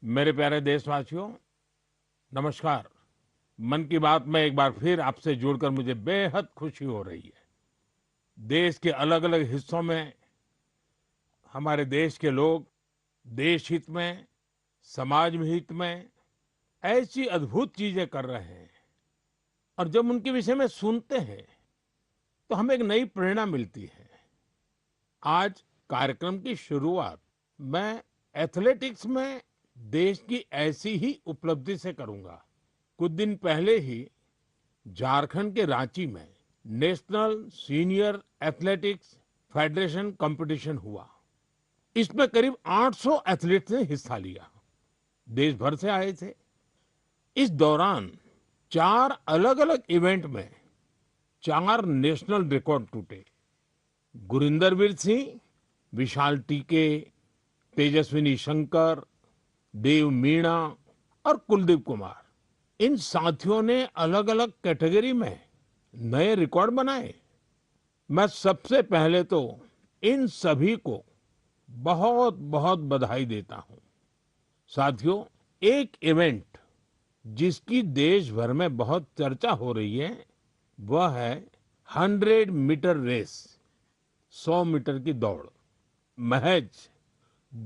मेरे प्यारे देशवासियों, नमस्कार। मन की बात में एक बार फिर आपसे जुड़कर मुझे बेहद खुशी हो रही है। देश के अलग अलग हिस्सों में हमारे देश के लोग देश हित में, समाज में हित में ऐसी अद्भुत चीजें कर रहे हैं, और जब उनके विषय में सुनते हैं तो हमें एक नई प्रेरणा मिलती है। आज कार्यक्रम की शुरुआत मैं एथलेटिक्स में देश की ऐसी ही उपलब्धि से करूंगा। कुछ दिन पहले ही झारखंड के रांची में national senior athletics federation competition हुआ। इसमें करीब 800 एथलीट्स ने हिस्सा लिया। देश भर से आए थे। इस दौरान 4 अलग अलग इवेंट में 4 नेशनल रिकॉर्ड टूटे। गुरिंदरवीर सिंह, विशाल टीके, तेजस्विनी शंकर, देव मीणा और कुलदीप कुमार, इन साथियों ने अलग अलग कैटेगरी में नए रिकॉर्ड बनाए। मैं सबसे पहले तो इन सभी को बहुत बहुत बधाई देता हूं। साथियों, एक इवेंट जिसकी देश भर में बहुत चर्चा हो रही है, वह है 100 मीटर रेस, 100 मीटर की दौड़। महज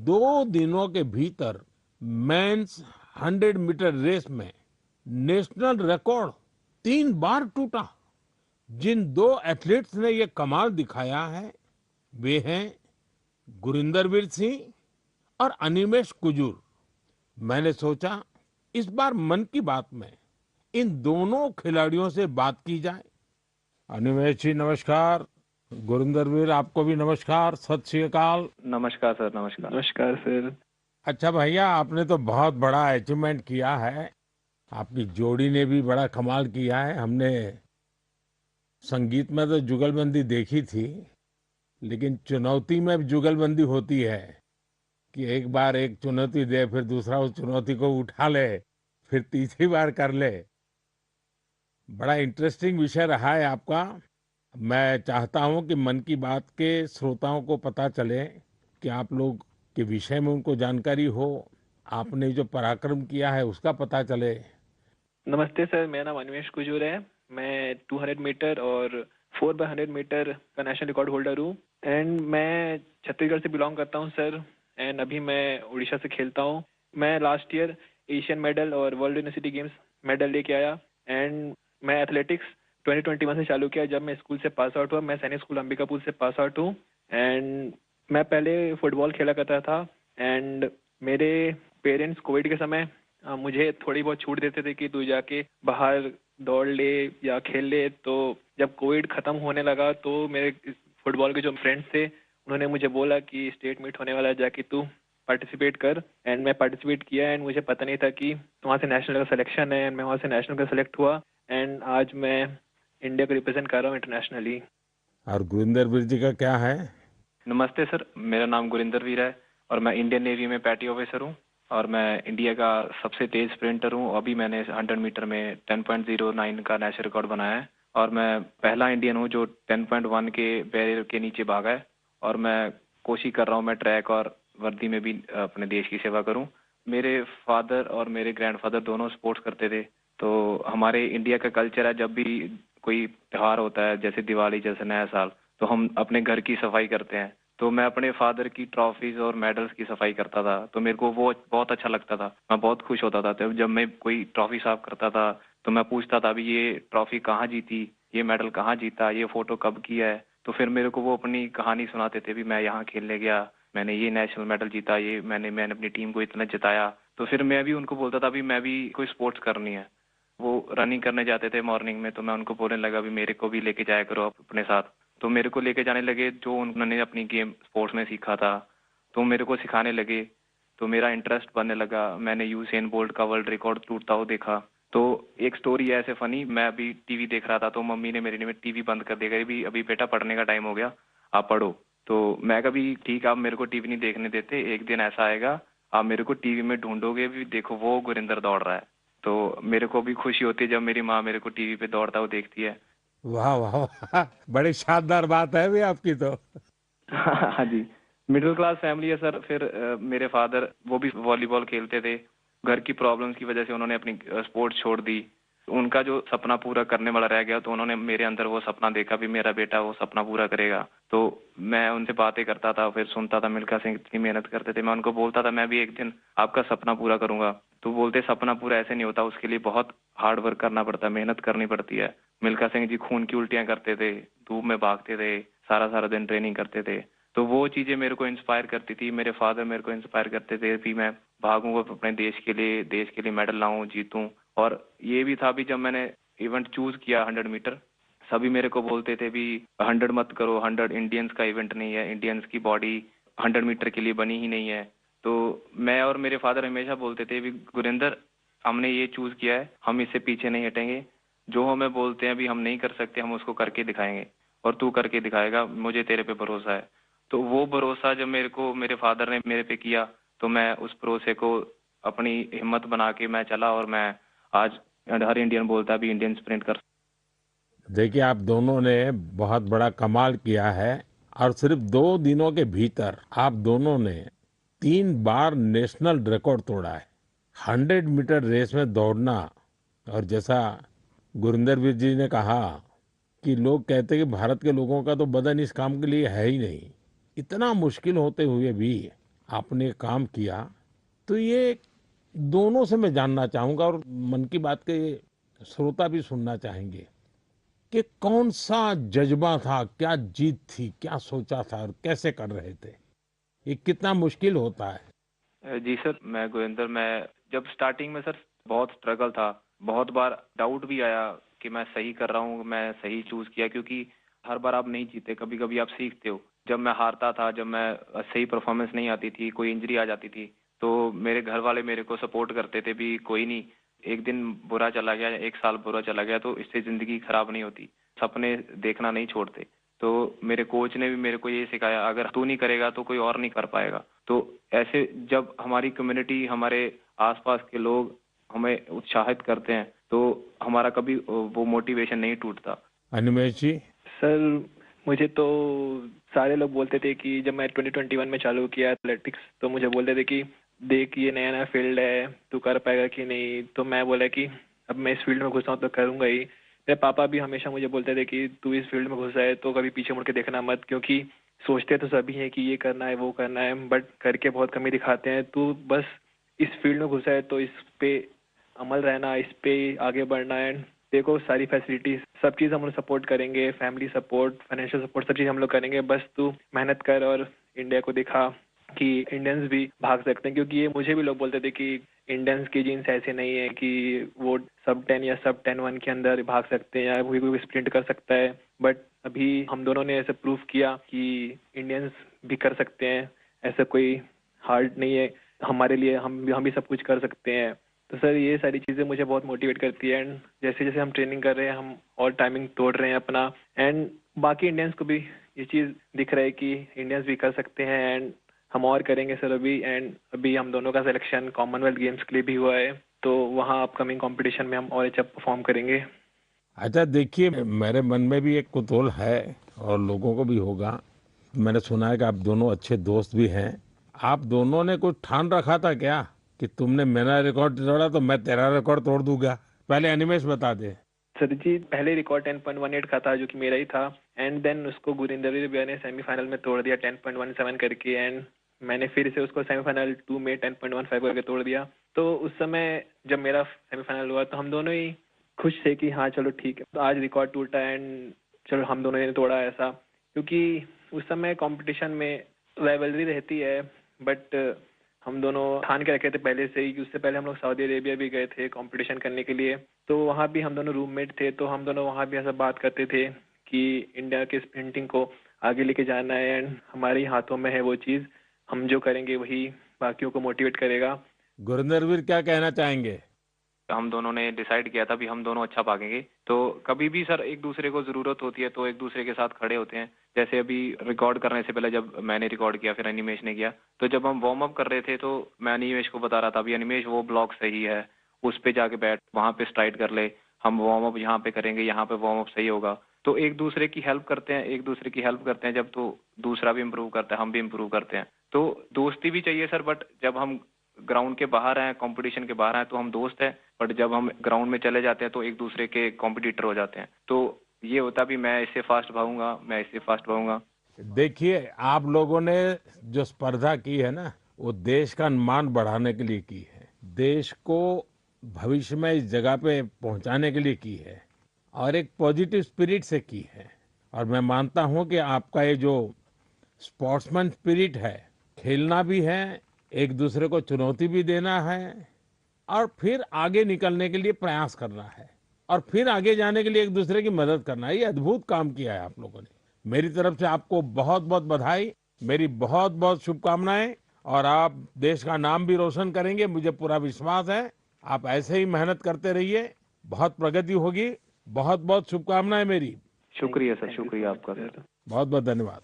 2 दिनों के भीतर मेंस 100 मीटर रेस में नेशनल रिकॉर्ड 3 बार टूटा। जिन 2 एथलीट्स ने ये कमाल दिखाया है, वे हैं गुरिंदरवीर सिंह और अनिमेष कुजूर। मैंने सोचा इस बार मन की बात में इन दोनों खिलाड़ियों से बात की जाए। अनिमेष जी नमस्कार। गुरिंदरवीर, आपको भी नमस्कार, सत श्री अकाल। नमस्कार सर। नमस्कार। नमस्कार सर। अच्छा भैया, आपने तो बहुत बड़ा अचीवमेंट किया है। आपकी जोड़ी ने भी बड़ा कमाल किया है। हमने संगीत में तो जुगलबंदी देखी थी, लेकिन चुनौती में भी जुगलबंदी होती है कि एक बार एक चुनौती दे, फिर दूसरा उस चुनौती को उठा ले, फिर तीसरी बार कर ले। बड़ा इंटरेस्टिंग विषय रहा है आपका। मैं चाहता हूं कि मन की बात के श्रोताओं को पता चले कि आप लोग के विषय में उनको जानकारी हो, आपने जो पराक्रम किया है उसका पता चले। नमस्ते सर, मेरा नाम अनिमेष कुजूर है। मैं 200 मीटर और 4x100 मीटर का नेशनल रिकॉर्ड होल्डर हूँ। एंड मैं छत्तीसगढ़ से बिलोंग करता हूँ सर। एंड अभी मैं उड़ीसा से खेलता हूँ। मैं लास्ट ईयर एशियन मेडल और वर्ल्ड यूनिवर्सिटी गेम्स मेडल लेके आया। एंड मैं एथलेटिक्स 2021 से चालू किया, जब मैं स्कूल से पास आउट हुआ। मैं सैनिक स्कूल अंबिकापुर से पास आउट हूँ। एंड मैं पहले फुटबॉल खेला करता था। एंड मेरे पेरेंट्स कोविड के समय मुझे थोड़ी बहुत छूट देते थे कि तू जाके बाहर दौड़ ले या खेल ले। तो जब कोविड खत्म होने लगा तो मेरे फुटबॉल के जो फ्रेंड्स थे, उन्होंने मुझे बोला कि स्टेट मीट होने वाला है, जाके तू पार्टिसिपेट कर। एंड मैं पार्टिसिपेट किया। एंड मुझे पता नहीं था कि वहाँ से नेशनल का सिलेक्शन है। एंड मैं वहाँ से नेशनल का सिलेक्ट हुआ। एंड आज मैं इंडिया को रिप्रेजेंट कर रहा हूँ इंटरनेशनली। और गुरिंदरवीर जी का क्या है? नमस्ते सर, मेरा नाम गुरिंदरवीर है और मैं इंडियन नेवी में पैटी ऑफिसर हूँ और मैं इंडिया का सबसे तेज स्प्रिंटर हूँ। अभी मैंने 100 मीटर में 10.09 का नेशनल रिकॉर्ड बनाया है और मैं पहला इंडियन हूँ जो 10.1 के बैरियर के नीचे भागा है। और मैं कोशिश कर रहा हूँ मैं ट्रैक और वर्दी में भी अपने देश की सेवा करूँ। मेरे फादर और मेरे ग्रैंडफादर दोनों स्पोर्ट्स करते थे। तो हमारे इंडिया का कल्चर है, जब भी कोई त्योहार होता है जैसे दिवाली, जैसे नया साल, तो हम अपने घर की सफाई करते हैं। तो मैं अपने फादर की ट्रॉफीज और मेडल्स की सफाई करता था। तो मेरे को वो बहुत अच्छा लगता था। मैं बहुत खुश होता था। तो जब मैं कोई ट्रॉफी साफ करता था तो मैं पूछता था, अभी ये ट्रॉफी कहाँ जीती, ये मेडल कहाँ जीता, ये फोटो कब किया है। तो फिर मेरे को वो अपनी कहानी सुनाते थे भी मैं यहाँ खेलने गया, मैंने ये नेशनल मेडल जीता, ये मैंने अपनी टीम को इतना जिताया। तो फिर मैं भी उनको बोलता था भी मैं भी कोई स्पोर्ट्स करनी है। वो रनिंग करने जाते थे मॉर्निंग में, तो मैं उनको बोलने लगा भी मेरे को भी लेके जाया करो अपने साथ। तो मेरे को लेके जाने लगे, जो उन्होंने अपनी गेम स्पोर्ट्स में सीखा था तो मेरे को सिखाने लगे। तो मेरा इंटरेस्ट बनने लगा। मैंने यूसेन बोल्ट का वर्ल्ड रिकॉर्ड टूटता हुआ देखा। तो एक स्टोरी है ऐसे फनी, मैं अभी टीवी देख रहा था तो मम्मी ने मेरी ने टीवी बंद कर दिया, भी अभी बेटा पढ़ने का टाइम हो गया, आप पढ़ो। तो मैं कभी ठीक, आप मेरे को टीवी नहीं देखने देते, एक दिन ऐसा आएगा आप मेरे को टीवी में ढूंढोगे भी, देखो वो गुरिंदर दौड़ रहा है। तो मेरे को भी खुशी होती है जब मेरी माँ मेरे को टीवी पे दौड़ता हुआ देखती है। वाह वाह वाह, बड़ी शानदार बात है भी आपकी तो। हाँ जी। मिडिल क्लास फैमिली है सर। फिर मेरे फादर वो भी वॉलीबॉल खेलते थे। घर की प्रॉब्लम्स की वजह से उन्होंने अपनी स्पोर्ट्स छोड़ दी। उनका जो सपना पूरा करने वाला रह गया, तो उन्होंने मेरे अंदर वो सपना देखा भी मेरा बेटा वो सपना पूरा करेगा। तो मैं उनसे बातें करता था, फिर सुनता था मिल्खा सिंह इतनी मेहनत करते थे। मैं उनको बोलता था मैं भी एक दिन आपका सपना पूरा करूंगा। तो बोलते सपना पूरा ऐसे नहीं होता, उसके लिए बहुत हार्ड वर्क करना पड़ता है, मेहनत करनी पड़ती है। मिल्खा सिंह जी खून की उल्टियां करते थे, धूप में भागते थे, सारा सारा दिन ट्रेनिंग करते थे। तो वो चीजें मेरे को इंस्पायर करती थी। मेरे फादर मेरे को इंस्पायर करते थे कि मैं भागूंगा अपने देश के लिए मेडल लाऊं, जीतूं। और ये भी था भी जब मैंने इवेंट चूज किया 100 मीटर, सभी मेरे को बोलते थे भी 100 मत करो, 100 इंडियंस का इवेंट नहीं है, इंडियंस की बॉडी 100 मीटर के लिए बनी ही नहीं है। तो मैं और मेरे फादर हमेशा बोलते थे भी गुरिंदर, हमने ये चूज किया है, हम इससे पीछे नहीं हटेंगे। जो हमें बोलते हैं भी हम नहीं कर सकते, हम उसको करके दिखाएंगे और तू करके दिखाएगा, मुझे तेरे पे भरोसा है। तो वो भरोसा जब मेरे को मेरे फादर ने मेरे पे किया, तो मैं उस भरोसे को अपनी हिम्मत बना के मैं चला, और मैं आज हर इंडियन बोलता है भी इंडियन स्प्रिंट कर। देखिए, आप दोनों ने बहुत बड़ा कमाल किया है और सिर्फ 2 दिनों के भीतर आप दोनों ने 3 बार नेशनल रिकॉर्ड तोड़ा है। 100 मीटर रेस में दौड़ना, और जैसा गुरिंदर वीर जी ने कहा कि लोग कहते हैं कि भारत के लोगों का तो बदन इस काम के लिए है ही नहीं, इतना मुश्किल होते हुए भी आपने काम किया। तो ये दोनों से मैं जानना चाहूंगा, और मन की बात के श्रोता भी सुनना चाहेंगे कि कौन सा जज्बा था, क्या जीत थी, क्या सोचा था और कैसे कर रहे थे, ये कितना मुश्किल होता है। जी सर, मैं गुरिंदर, मैं जब स्टार्टिंग में सर बहुत स्ट्रगल था, बहुत बार डाउट भी आया कि मैं सही कर रहा हूँ, मैं सही चूज किया, क्योंकि हर बार आप नहीं जीते, कभी कभी आप सीखते हो। जब मैं हारता था, जब मैं सही परफॉर्मेंस नहीं आती थी, कोई इंजरी आ जाती थी, तो मेरे घर वाले मेरे को सपोर्ट करते थे भी कोई नहीं, एक दिन बुरा चला गया, एक साल बुरा चला गया तो इससे जिंदगी खराब नहीं होती, सपने देखना नहीं छोड़ते। तो मेरे कोच ने भी मेरे को ये सिखाया, अगर तू नहीं करेगा तो कोई और नहीं कर पाएगा। तो ऐसे जब हमारी कम्युनिटी, हमारे आसपास के लोग हमें उत्साहित करते हैं, तो हमारा कभी वो मोटिवेशन नहीं टूटता। अनिमेश जी। सर मुझे तो सारे लोग बोलते थे कि जब मैं 2021 में चालू किया एथलेटिक्स, तो मुझे बोलते थे कि देख ये नया नया फील्ड है, तू कर पाएगा कि नहीं। तो मैं बोला कि अब मैं इस फील्ड में घुसा हूँ तो करूंगा ही। मेरे पापा भी हमेशा मुझे बोलते थे कि तू इस फील्ड में घुसा है तो कभी पीछे मुड़ के देखना मत, क्योंकि सोचते तो सभी हैं कि ये करना है वो करना है, बट करके बहुत कमी दिखाते हैं। तू बस इस फील्ड में घुसा है तो इस पे अमल रहना, इस पे आगे बढ़ना है। देखो सारी फैसिलिटीज सब चीज़ हम लोग सपोर्ट करेंगे, फैमिली सपोर्ट, फाइनेंशियल सपोर्ट, सब चीज़ हम लोग करेंगे, बस तू मेहनत कर और इंडिया को दिखा कि इंडियंस भी भाग सकते हैं। क्योंकि ये मुझे भी लोग बोलते थे कि इंडियंस की जीन्स ऐसे नहीं है कि वो सब 10 या सब 10-1 के अंदर भाग सकते हैं या कोई स्प्रिंट कर सकता है। बट अभी हम दोनों ने ऐसे प्रूव किया कि इंडियंस भी कर सकते हैं, ऐसा कोई हार्ड नहीं है हमारे लिए, हम भी सब कुछ कर सकते हैं। तो सर ये सारी चीज़ें मुझे बहुत मोटिवेट करती है, एंड जैसे जैसे हम ट्रेनिंग कर रहे हैं हम और टाइमिंग तोड़ रहे हैं अपना, एंड बाकी इंडियंस को भी ये चीज़ दिख रहा है कि इंडियंस भी कर सकते हैं, एंड हम और करेंगे सर अभी। एंड अभी हम दोनों का सिलेक्शन कॉमनवेल्थ गेम्स के लिए भी हुआ है, तो वहाँ अपकमिंग कंपटीशन में हम और अच्छा परफॉर्म करेंगे। अच्छा, देखिए, मेरे मन में भी एक कुतूहल है और लोगों को भी होगा। मैंने सुना है कि आप दोनों अच्छे दोस्त भी हैं। आप दोनों ने कुछ ठान रखा था क्या कि तुमने मेरा रिकॉर्ड तोड़ा तो मैं तेरा रिकॉर्ड तोड़ दूंगा? पहले अनिमेश बता दे। सर जी पहले रिकॉर्ड 10.18 का था जो कि मेरा ही था, एंड देन उसको गुरिंदर भैया ने सेमीफाइनल में तोड़ दिया 10.17 करके, एंड मैंने फिर से उसको सेमीफाइनल 2 में 10.15 करके तोड़ दिया। तो उस समय जब मेरा सेमीफाइनल हुआ तो हम दोनों ही खुश थे कि हाँ चलो ठीक है, तो आज रिकॉर्ड टूटा एंड चलो हम दोनों ने तोड़ा ऐसा। क्योंकि उस समय कंपटीशन में राइवलरी रहती है, बट हम दोनों ठान के रखे थे पहले से ही कि उससे पहले हम लोग सऊदी अरेबिया भी गए थे कंपटीशन करने के लिए, तो वहाँ भी हम दोनों रूममेट थे, तो हम दोनों वहाँ भी ऐसा बात करते थे कि इंडिया के स्प्रिंटिंग को आगे लेके जाना है, एंड हमारे ही हाथों में है वो चीज़, हम जो करेंगे वही बाकियों को मोटिवेट करेगा। गुरिंदर वीर क्या कहना चाहेंगे? हम दोनों ने डिसाइड किया था भी हम दोनों अच्छा भागेंगे। तो कभी भी सर एक दूसरे को जरूरत होती है तो एक दूसरे के साथ खड़े होते हैं। जैसे अभी रिकॉर्ड करने से पहले जब मैंने रिकॉर्ड किया फिर अनिमेश ने किया, तो जब हम वार्म अप कर रहे थे तो मैं अनिमेश को बता रहा था, अभी अनिमेश वो ब्लॉक सही है, उस पे जाके बैठ, वहां पे स्ट्राइड कर ले, हम वार्म अप यहाँ पे करेंगे, यहाँ पे वार्म अप सही होगा। तो एक दूसरे की हेल्प करते हैं, एक दूसरे की हेल्प करते हैं जब, तो दूसरा भी इम्प्रूव करता है, हम भी इम्प्रूव करते हैं। तो दोस्ती भी चाहिए सर, बट जब हम ग्राउंड के बाहर हैं, कंपटीशन के बाहर हैं तो हम दोस्त हैं, बट जब हम ग्राउंड में चले जाते हैं तो एक दूसरे के कॉम्पिटिटर हो जाते हैं। तो ये होता भी मैं इससे फास्ट भागूंगा, मैं इससे फास्ट भागूंगा। देखिए, आप लोगों ने जो स्पर्धा की है ना, वो देश का मान बढ़ाने के लिए की है, देश को भविष्य में इस जगह पे पहुंचाने के लिए की है और एक पॉजिटिव स्पिरिट से की है। और मैं मानता हूं कि आपका ये जो स्पोर्ट्समैन स्पिरिट है, खेलना भी है, एक दूसरे को चुनौती भी देना है और फिर आगे निकलने के लिए प्रयास करना है और फिर आगे जाने के लिए एक दूसरे की मदद करना है, ये अद्भुत काम किया है आप लोगों ने। मेरी तरफ से आपको बहुत बहुत बधाई, मेरी बहुत बहुत शुभकामनाएं और आप देश का नाम भी रोशन करेंगे, मुझे पूरा विश्वास है। आप ऐसे ही मेहनत करते रहिए, बहुत प्रगति होगी। बहुत बहुत शुभकामनाएं मेरी। शुक्रिया सर, शुक्रिया आपका सर। बहुत बहुत धन्यवाद।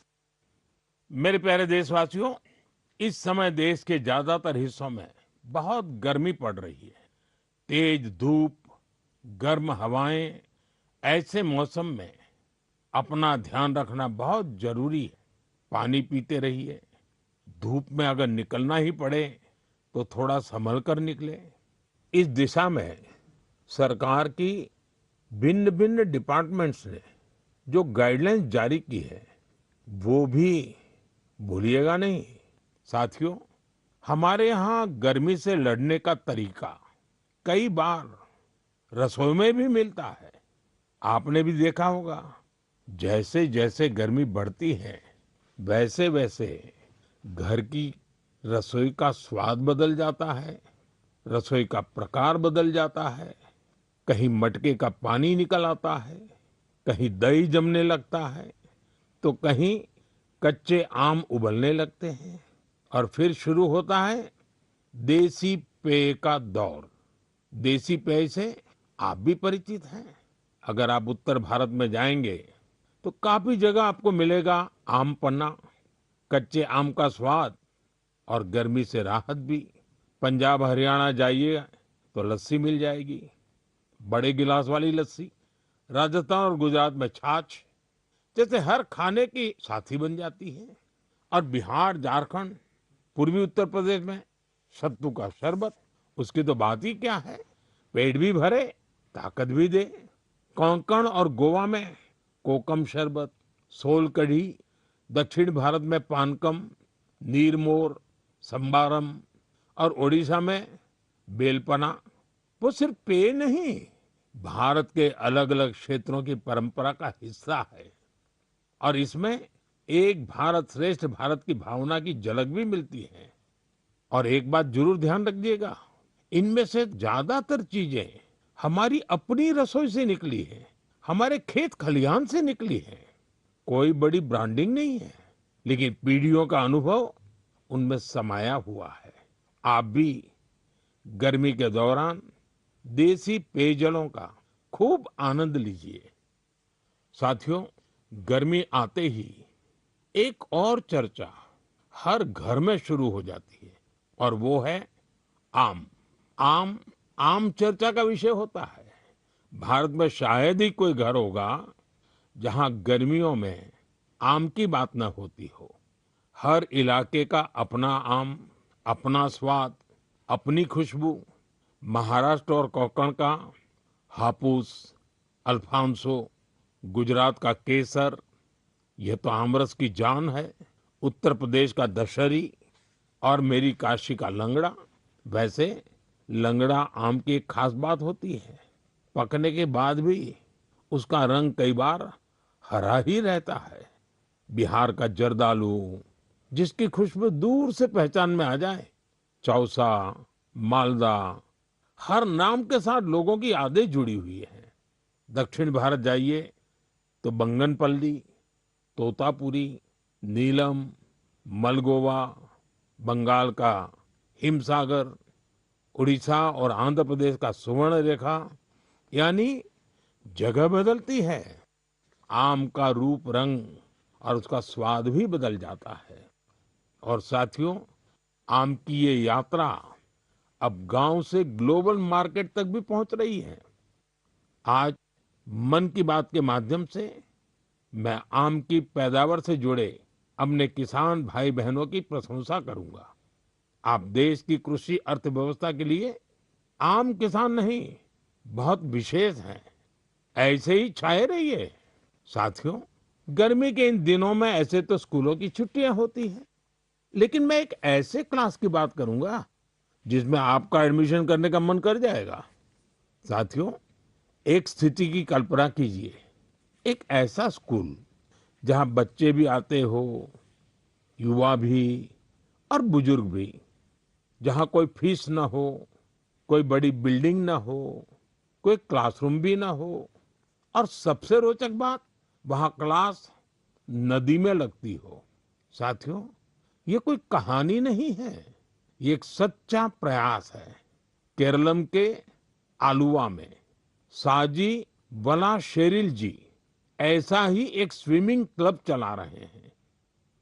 मेरे प्यारे देशवासियों, इस समय देश के ज्यादातर हिस्सों में बहुत गर्मी पड़ रही है। तेज धूप, गर्म हवाएं, ऐसे मौसम में अपना ध्यान रखना बहुत जरूरी है। पानी पीते रहिए, धूप में अगर निकलना ही पड़े तो थोड़ा संभल कर निकले। इस दिशा में सरकार की भिन्न भिन्न डिपार्टमेंट्स ने जो गाइडलाइंस जारी की है वो भी भूलिएगा नहीं। साथियों, हमारे यहाँ गर्मी से लड़ने का तरीका कई बार रसोई में भी मिलता है। आपने भी देखा होगा, जैसे जैसे गर्मी बढ़ती है वैसे वैसे घर की रसोई का स्वाद बदल जाता है, रसोई का प्रकार बदल जाता है। कहीं मटके का पानी निकल आता है, कहीं दही जमने लगता है, तो कहीं कच्चे आम उबलने लगते हैं और फिर शुरू होता है देसी पेय का दौर। देसी पेय से आप भी परिचित हैं। अगर आप उत्तर भारत में जाएंगे तो काफी जगह आपको मिलेगा आम पन्ना, कच्चे आम का स्वाद और गर्मी से राहत भी। पंजाब हरियाणा जाइए तो लस्सी मिल जाएगी, बड़े गिलास वाली लस्सी। राजस्थान और गुजरात में छाछ जैसे हर खाने की साथी बन जाती है। और बिहार, झारखंड, पूर्वी उत्तर प्रदेश में सत्तू का शरबत, उसकी तो बात ही क्या है, पेट भी भरे, ताकत भी दे। कोंकण और गोवा में कोकम शरबत, सोल कढ़ी, दक्षिण भारत में पानकम, नीरमोर, संबारम और ओडिशा में बेलपना। वो सिर्फ पेय नहीं, भारत के अलग अलग क्षेत्रों की परंपरा का हिस्सा है और इसमें एक भारत श्रेष्ठ भारत की भावना की झलक भी मिलती है। और एक बात जरूर ध्यान रखिएगा, इनमें से ज्यादातर चीजें हमारी अपनी रसोई से निकली है, हमारे खेत खलिहान से निकली है। कोई बड़ी ब्रांडिंग नहीं है, लेकिन पीढ़ियों का अनुभव उनमें समाया हुआ है। आप भी गर्मी के दौरान देसी पेयजलों का खूब आनंद लीजिए। साथियों, गर्मी आते ही एक और चर्चा हर घर में शुरू हो जाती है और वो है आम। आम आम चर्चा का विषय होता है। भारत में शायद ही कोई घर होगा जहां गर्मियों में आम की न होती हो। हर इलाके का अपना आम, अपना स्वाद, अपनी खुशबू। महाराष्ट्र और कोंकण का हापुस, अल्फांसो, गुजरात का केसर, यह तो आमरस की जान है। उत्तर प्रदेश का दशहरी और मेरी काशी का लंगड़ा। वैसे लंगड़ा आम की एक खास बात होती है, पकने के बाद भी उसका रंग कई बार हरा ही रहता है। बिहार का जर्दालू, जिसकी खुशबू दूर से पहचान में आ जाए। चौसा, मालदा, हर नाम के साथ लोगों की यादें जुड़ी हुई हैं। दक्षिण भारत जाइए तो बंगनपल्ली, तोतापुरी, नीलम, मलगोवा, बंगाल का हिमसागर, उड़ीसा और आंध्र प्रदेश का सुवर्ण रेखा यानी जगह बदलती है, आम का रूप रंग और उसका स्वाद भी बदल जाता है। और साथियों, आम की ये यात्रा अब गांव से ग्लोबल मार्केट तक भी पहुंच रही है। आज मन की बात के माध्यम से मैं आम की पैदावार से जुड़े अपने किसान भाई बहनों की प्रशंसा करूंगा। आप देश की कृषि अर्थव्यवस्था के लिए आम किसान नहीं, बहुत विशेष हैं। ऐसे ही छाए रहिए। साथियों, गर्मी के इन दिनों में ऐसे तो स्कूलों की छुट्टियां होती हैं, लेकिन मैं एक ऐसे क्लास की बात करूंगा जिसमें आपका एडमिशन करने का मन कर जाएगा। साथियों, एक स्थिति की कल्पना कीजिए, एक ऐसा स्कूल जहां बच्चे भी आते हो, युवा भी और बुजुर्ग भी, जहां कोई फीस ना हो, कोई बड़ी बिल्डिंग ना हो, कोई क्लासरूम भी ना हो, और सबसे रोचक बात, वहां क्लास नदी में लगती हो। साथियों, ये कोई कहानी नहीं है, ये एक सच्चा प्रयास है। केरलम के आलुवा में साजी वलाशेरिल जी ऐसा ही एक स्विमिंग क्लब चला रहे हैं।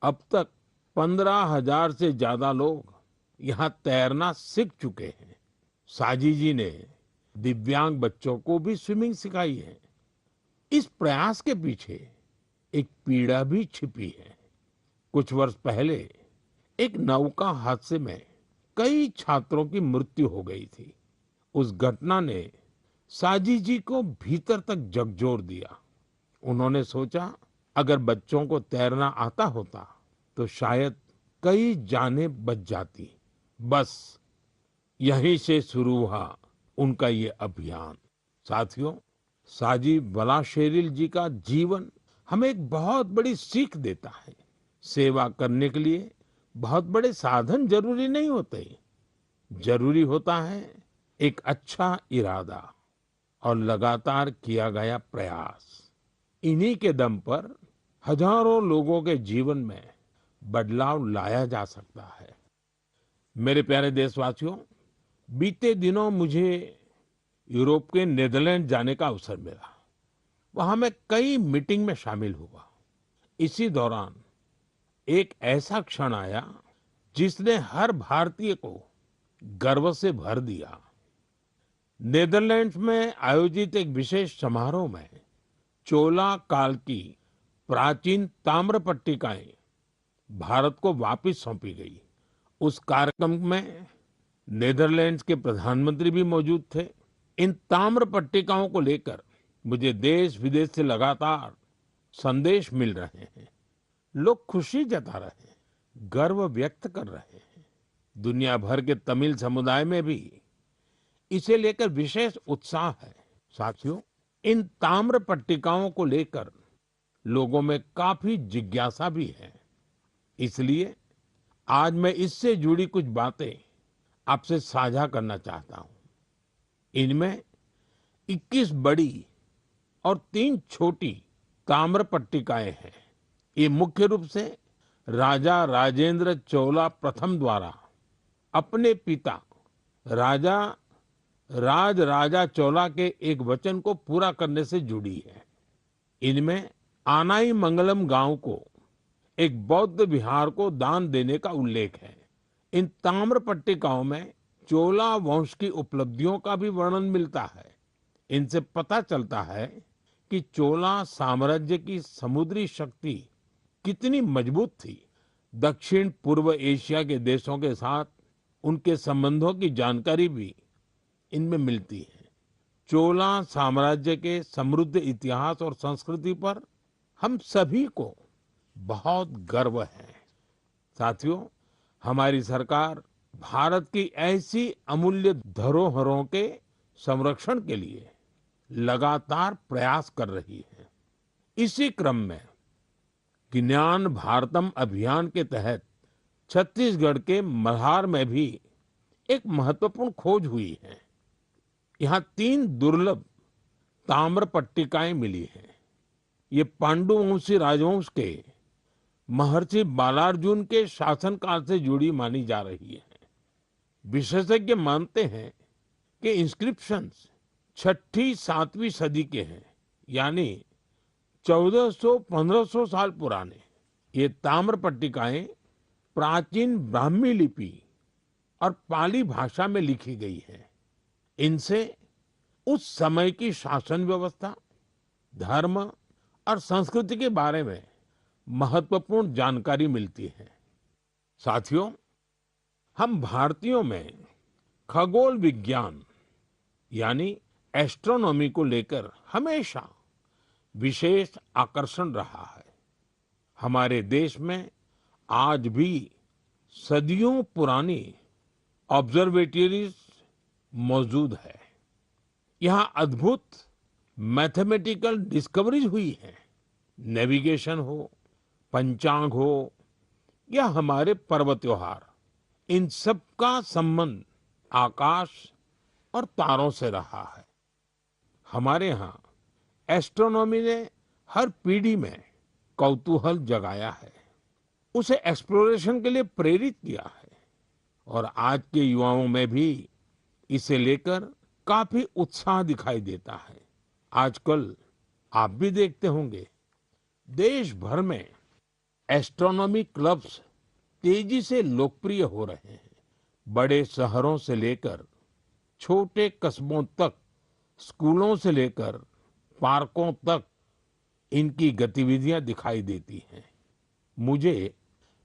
अब तक 15,000 से ज्यादा लोग यहाँ तैरना सीख चुके हैं। साजी जी ने दिव्यांग बच्चों को भी स्विमिंग सिखाई है। इस प्रयास के पीछे एक पीड़ा भी छिपी है। कुछ वर्ष पहले एक नौका हादसे में कई छात्रों की मृत्यु हो गई थी। उस घटना ने साजी जी को भीतर तक झकझोर दिया। उन्होंने सोचा, अगर बच्चों को तैरना आता होता तो शायद कई जानें बच जाती। बस यहीं से शुरू हुआ उनका ये अभियान। साथियों, साजी वलाशेरिल जी का जीवन हमें एक बहुत बड़ी सीख देता है। सेवा करने के लिए बहुत बड़े साधन जरूरी नहीं होते, जरूरी होता है एक अच्छा इरादा और लगातार किया गया प्रयास। इन्हीं के दम पर हजारों लोगों के जीवन में बदलाव लाया जा सकता है। मेरे प्यारे देशवासियों, बीते दिनों मुझे यूरोप के नीदरलैंड जाने का अवसर मिला। वहां मैं कई मीटिंग में शामिल हुआ। इसी दौरान एक ऐसा क्षण आया जिसने हर भारतीय को गर्व से भर दिया। नीदरलैंड्स में आयोजित एक विशेष समारोह में चोला काल की प्राचीन ताम्र पट्टिकाएं भारत को वापस सौंपी गई। उस कार्यक्रम में नीदरलैंड्स के प्रधानमंत्री भी मौजूद थे। इन ताम्र पट्टिकाओं को लेकर मुझे देश विदेश से लगातार संदेश मिल रहे हैं। लोग खुशी जता रहे हैं, गर्व व्यक्त कर रहे हैं। दुनिया भर के तमिल समुदाय में भी इसे लेकर विशेष उत्साह है। साथियों, इन ताम्र पट्टिकाओं को लेकर लोगों में काफी जिज्ञासा भी है। इसलिए आज मैं इससे जुड़ी कुछ बातें आपसे साझा करना चाहता हूं। इनमें 21 बड़ी और 3 छोटी ताम्र पट्टिकाएं हैं। ये मुख्य रूप से राजा राजेंद्र चोला प्रथम द्वारा अपने पिता राजा राजा चोला के एक वचन को पूरा करने से जुड़ी है। इनमें आनाई मंगलम गांव को एक बौद्ध विहार को दान देने का उल्लेख है। इन ताम्र पट्टिकाओं में चोला वंश की उपलब्धियों का भी वर्णन मिलता है। इनसे पता चलता है कि चोला साम्राज्य की समुद्री शक्ति कितनी मजबूत थी। दक्षिण पूर्व एशिया के देशों के साथ उनके संबंधों की जानकारी भी इनमें मिलती है। चोला साम्राज्य के समृद्ध इतिहास और संस्कृति पर हम सभी को बहुत गर्व है। साथियों, हमारी सरकार भारत की ऐसी अमूल्य धरोहरों के संरक्षण के लिए लगातार प्रयास कर रही है। इसी क्रम में ज्ञान भारतम अभियान के तहत छत्तीसगढ़ के मल्हार में भी एक महत्वपूर्ण खोज हुई है। यहाँ 3 दुर्लभ ताम्र पट्टिकाएं मिली हैं। ये पांडुवंशी राजवंश के महर्षि बालार्जुन के शासनकाल से जुड़ी मानी जा रही है। विशेषज्ञ मानते हैं कि इंस्क्रिप्शंस छठी सातवीं सदी के हैं, यानी 1400-1500 साल पुराने। ये ताम्र पट्टिकाएं प्राचीन ब्राह्मी लिपि और पाली भाषा में लिखी गई है। इनसे उस समय की शासन व्यवस्था, धर्म और संस्कृति के बारे में महत्वपूर्ण जानकारी मिलती है। साथियों, हम भारतीयों में खगोल विज्ञान यानी एस्ट्रोनॉमी को लेकर हमेशा विशेष आकर्षण रहा है। हमारे देश में आज भी सदियों पुरानी ऑब्जर्वेटरीज मौजूद है। यहाँ अद्भुत मैथमेटिकल डिस्कवरीज हुई है। नेविगेशन हो, पंचांग हो या हमारे पर्व त्योहार, इन सब का संबंध आकाश और तारों से रहा है। हमारे यहाँ एस्ट्रोनॉमी ने हर पीढ़ी में कौतूहल जगाया है, उसे एक्सप्लोरेशन के लिए प्रेरित किया है और आज के युवाओं में भी इसे लेकर काफी उत्साह दिखाई देता है। आजकल आप भी देखते होंगे, देश भर में एस्ट्रोनॉमी क्लब्स तेजी से लोकप्रिय हो रहे हैं। बड़े शहरों से लेकर छोटे कस्बों तक, स्कूलों से लेकर पार्कों तक इनकी गतिविधियां दिखाई देती हैं। मुझे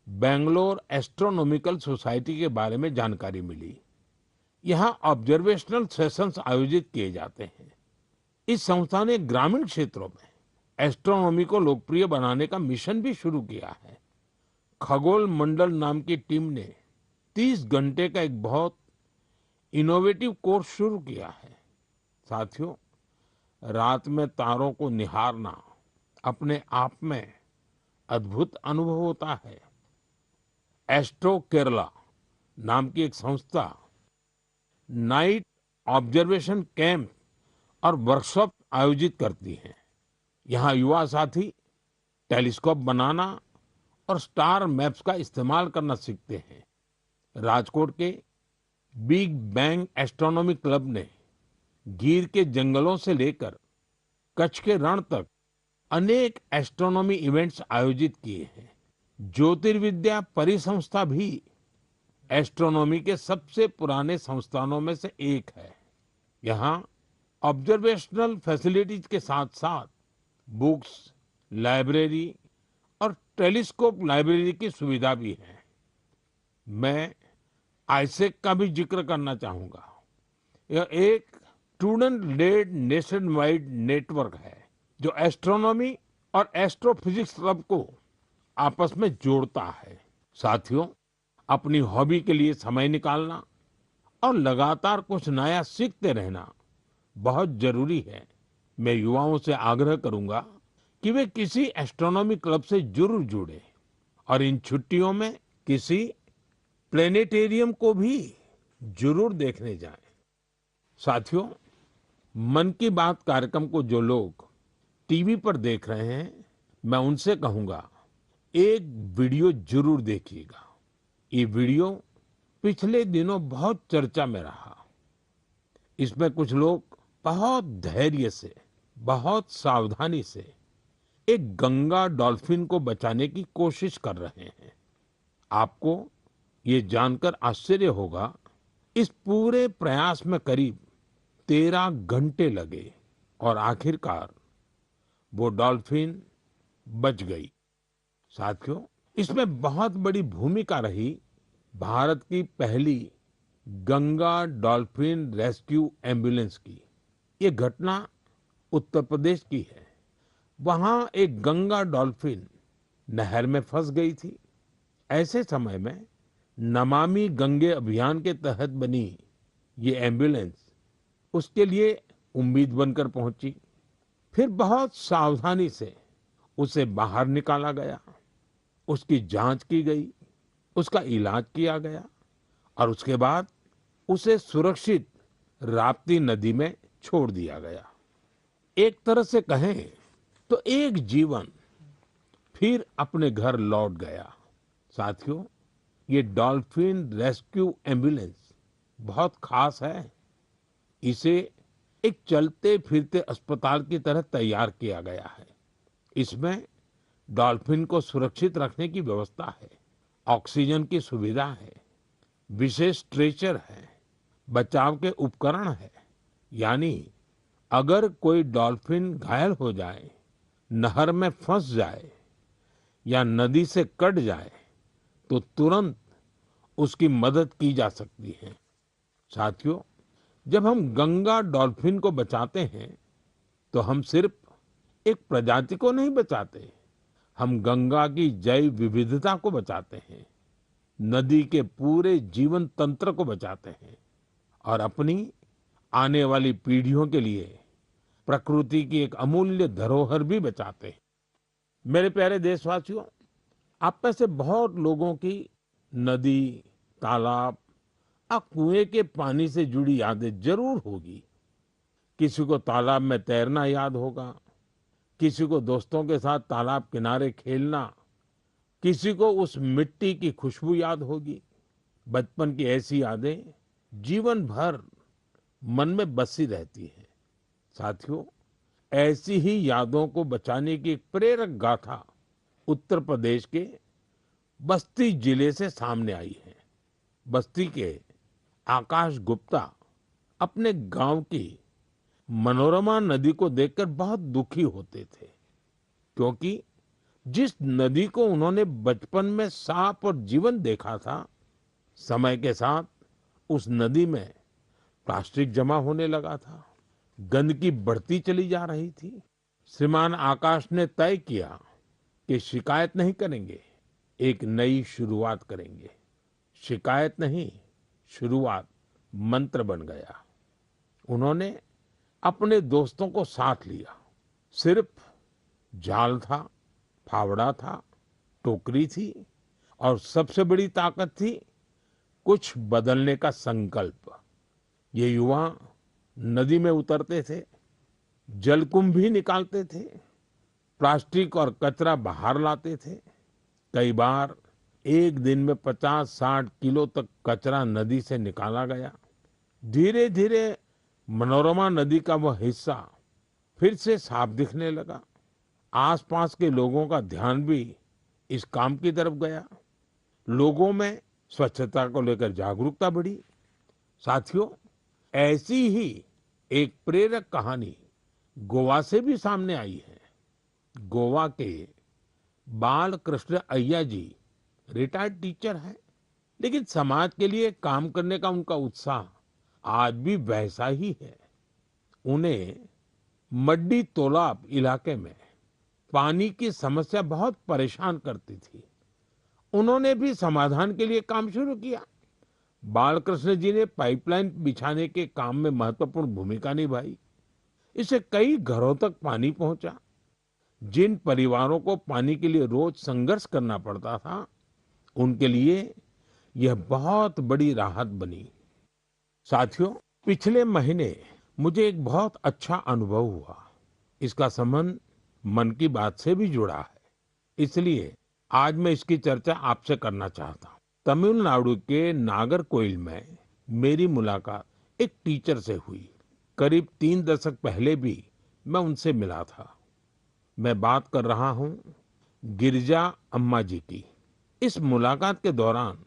बेंगलोर एस्ट्रोनॉमिकल सोसाइटी के बारे में जानकारी मिली। यहाँ ऑब्जर्वेशनल सेशंस आयोजित किए जाते हैं। इस संस्था ने ग्रामीण क्षेत्रों में एस्ट्रोनॉमी को लोकप्रिय बनाने का मिशन भी शुरू किया है। खगोल मंडल नाम की टीम ने 30 घंटे का एक बहुत इनोवेटिव कोर्स शुरू किया है। साथियों, रात में तारों को निहारना अपने आप में अद्भुत अनुभव होता है। एस्ट्रो केरला नाम की एक संस्था नाइट ऑब्जर्वेशन कैंप और वर्कशॉप आयोजित करती है। यहाँ युवा साथी टेलीस्कोप बनाना और स्टार मैप्स का इस्तेमाल करना सीखते हैं। राजकोट के बिग बैंग एस्ट्रोनॉमी क्लब ने गिर के जंगलों से लेकर कच्छ के रण तक अनेक एस्ट्रोनॉमी इवेंट्स आयोजित किए हैं। ज्योतिर्विद्या परिसंस्था भी एस्ट्रोनॉमी के सबसे पुराने संस्थानों में से एक है। यहाँ ऑब्जर्वेशनल फैसिलिटीज के साथ साथ बुक्स, लाइब्रेरी और टेलीस्कोप लाइब्रेरी की सुविधा भी है। मैं आईसेक का भी जिक्र करना चाहूंगा। यह एक student led nationwide network है जो एस्ट्रोनॉमी और एस्ट्रोफिजिक्स क्लब को आपस में जोड़ता है। साथियों, अपनी हॉबी के लिए समय निकालना और लगातार कुछ नया सीखते रहना बहुत जरूरी है। मैं युवाओं से आग्रह करूंगा कि वे किसी एस्ट्रोनॉमी क्लब से जरूर जुड़े और इन छुट्टियों में किसी प्लेनेटेरियम को भी जरूर देखने जाएं। साथियों, मन की बात कार्यक्रम को जो लोग टीवी पर देख रहे हैं, मैं उनसे कहूंगा, एक वीडियो जरूर देखिएगा। ये वीडियो पिछले दिनों बहुत चर्चा में रहा। इसमें कुछ लोग बहुत धैर्य से, बहुत सावधानी से एक गंगा डॉल्फिन को बचाने की कोशिश कर रहे हैं। आपको ये जानकर आश्चर्य होगा, इस पूरे प्रयास में करीब 13 घंटे लगे और आखिरकार वो डॉल्फिन बच गई। साथियों, इसमें बहुत बड़ी भूमिका रही भारत की पहली गंगा डॉल्फिन रेस्क्यू एम्बुलेंस की। ये घटना उत्तर प्रदेश की है। वहां एक गंगा डॉल्फिन नहर में फंस गई थी। ऐसे समय में नमामि गंगे अभियान के तहत बनी ये एम्बुलेंस उसके लिए उम्मीद बनकर पहुंची। फिर बहुत सावधानी से उसे बाहर निकाला गया, उसकी जांच की गई, उसका इलाज किया गया और उसके बाद उसे सुरक्षित राप्ती नदी में छोड़ दिया गया। एक तरह से कहें तो एक जीवन फिर अपने घर लौट गया। साथियों, ये डॉल्फिन रेस्क्यू एम्बुलेंस बहुत खास है। इसे एक चलते फिरते अस्पताल की तरह तैयार किया गया है। इसमें डॉल्फिन को सुरक्षित रखने की व्यवस्था है, ऑक्सीजन की सुविधा है, विशेष स्ट्रेचर है, बचाव के उपकरण है। यानी अगर कोई डॉल्फिन घायल हो जाए, नहर में फंस जाए या नदी से कट जाए तो तुरंत उसकी मदद की जा सकती है। साथियों, जब हम गंगा डॉल्फिन को बचाते हैं तो हम सिर्फ एक प्रजाति को नहीं बचाते, हम गंगा की जैव विविधता को बचाते हैं, नदी के पूरे जीवन तंत्र को बचाते हैं और अपनी आने वाली पीढ़ियों के लिए प्रकृति की एक अमूल्य धरोहर भी बचाते हैं। मेरे प्यारे देशवासियों, आप में से बहुत लोगों की नदी, तालाब और कुएं के पानी से जुड़ी यादें जरूर होगी। किसी को तालाब में तैरना याद होगा, किसी को दोस्तों के साथ तालाब किनारे खेलना, किसी को उस मिट्टी की खुशबू याद होगी। बचपन की ऐसी यादें जीवन भर मन में बसी रहती हैं। साथियों, ऐसी ही यादों को बचाने की एक प्रेरक गाथा उत्तर प्रदेश के बस्ती जिले से सामने आई है। बस्ती के आकाश गुप्ता अपने गांव की मनोरमा नदी को देखकर बहुत दुखी होते थे, क्योंकि जिस नदी को उन्होंने बचपन में साफ और जीवन देखा था, समय के साथ उस नदी में प्लास्टिक जमा होने लगा था, गंदगी बढ़ती चली जा रही थी। श्रीमान आकाश ने तय किया कि शिकायत नहीं करेंगे, एक नई शुरुआत करेंगे। शिकायत नहीं, शुरुआत मंत्र बन गया। उन्होंने अपने दोस्तों को साथ लिया। सिर्फ जाल था, फावड़ा था, टोकरी थी और सबसे बड़ी ताकत थी कुछ बदलने का संकल्प। ये युवा नदी में उतरते थे, जलकुंभ भी निकालते थे, प्लास्टिक और कचरा बाहर लाते थे। कई बार एक दिन में 50-60 किलो तक कचरा नदी से निकाला गया। धीरे धीरे मनोरमा नदी का वह हिस्सा फिर से साफ दिखने लगा। आसपास के लोगों का ध्यान भी इस काम की तरफ गया। लोगों में स्वच्छता को लेकर जागरूकता बढ़ी। साथियों, ऐसी ही एक प्रेरक कहानी गोवा से भी सामने आई है। गोवा के बाल कृष्ण अय्या जी रिटायर्ड टीचर हैं, लेकिन समाज के लिए काम करने का उनका उत्साह आज भी वैसा ही है। उन्हें मड्डी तोलाब इलाके में पानी की समस्या बहुत परेशान करती थी। उन्होंने भी समाधान के लिए काम शुरू किया। बालकृष्ण जी ने पाइपलाइन बिछाने के काम में महत्वपूर्ण भूमिका निभाई। इससे कई घरों तक पानी पहुंचा। जिन परिवारों को पानी के लिए रोज संघर्ष करना पड़ता था, उनके लिए यह बहुत बड़ी राहत बनी। साथियों, पिछले महीने मुझे एक बहुत अच्छा अनुभव हुआ। इसका संबंध मन की बात से भी जुड़ा है, इसलिए आज मैं इसकी चर्चा आपसे करना चाहता हूँ। तमिलनाडु के नागरकोइल में मेरी मुलाकात एक टीचर से हुई। करीब 3 दशक पहले भी मैं उनसे मिला था। मैं बात कर रहा हूँ गिरिजा अम्मा जी की। इस मुलाकात के दौरान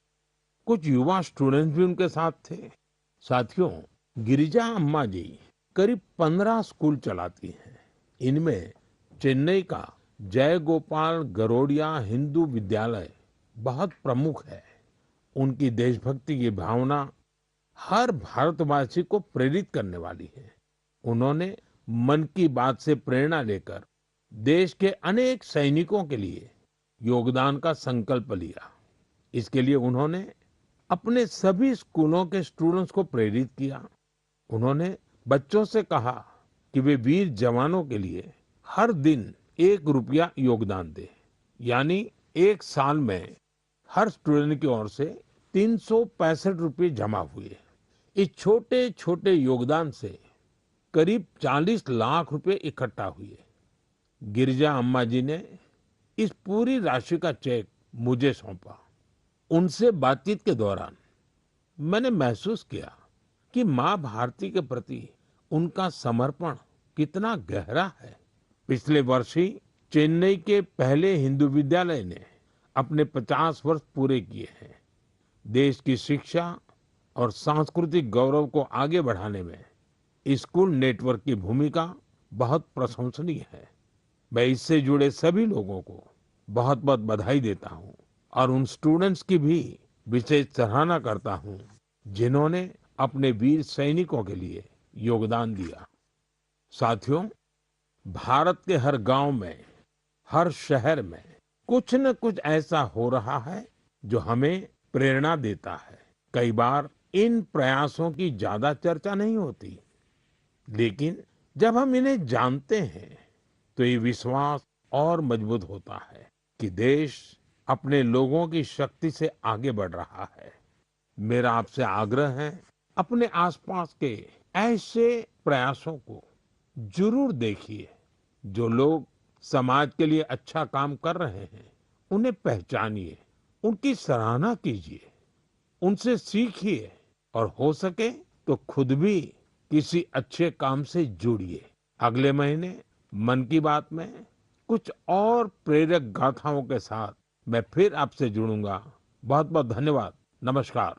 कुछ युवा स्टूडेंट्स भी उनके साथ थे। साथियों, गिरिजा अम्मा जी करीब 15 स्कूल चलाती हैं। इनमें चेन्नई का जय गोपाल गरोडिया हिंदू विद्यालय बहुत प्रमुख है। उनकी देशभक्ति की भावना हर भारतवासी को प्रेरित करने वाली है। उन्होंने मन की बात से प्रेरणा लेकर देश के अनेक सैनिकों के लिए योगदान का संकल्प लिया। इसके लिए उन्होंने अपने सभी स्कूलों के स्टूडेंट्स को प्रेरित किया। उन्होंने बच्चों से कहा कि वे वीर जवानों के लिए हर दिन 1 रुपया योगदान दें। यानी एक साल में हर स्टूडेंट की ओर से 365 रुपये जमा हुए। इस छोटे छोटे योगदान से करीब 40 लाख रुपए इकट्ठा हुए। गिरिजा अम्मा जी ने इस पूरी राशि का चेक मुझे सौंपा। उनसे बातचीत के दौरान मैंने महसूस किया कि माँ भारती के प्रति उनका समर्पण कितना गहरा है। पिछले वर्ष ही चेन्नई के पहले हिंदू विद्यालय ने अपने 50 वर्ष पूरे किए हैं। देश की शिक्षा और सांस्कृतिक गौरव को आगे बढ़ाने में स्कूल नेटवर्क की भूमिका बहुत प्रशंसनीय है। मैं इससे जुड़े सभी लोगों को बहुत बहुत बधाई देता हूँ और उन स्टूडेंट्स की भी विशेष सराहना करता हूँ जिन्होंने अपने वीर सैनिकों के लिए योगदान दिया। साथियों, भारत के हर गांव में, हर शहर में कुछ न कुछ ऐसा हो रहा है जो हमें प्रेरणा देता है। कई बार इन प्रयासों की ज्यादा चर्चा नहीं होती, लेकिन जब हम इन्हें जानते हैं तो ये विश्वास और मजबूत होता है कि देश अपने लोगों की शक्ति से आगे बढ़ रहा है। मेरा आपसे आग्रह है, अपने आसपास के ऐसे प्रयासों को जरूर देखिए। जो लोग समाज के लिए अच्छा काम कर रहे हैं, उन्हें पहचानिए, उनकी सराहना कीजिए, उनसे सीखिए और हो सके तो खुद भी किसी अच्छे काम से जुड़िए। अगले महीने मन की बात में कुछ और प्रेरक गाथाओं के साथ मैं फिर आपसे जुड़ूंगा। बहुत बहुत धन्यवाद। नमस्कार।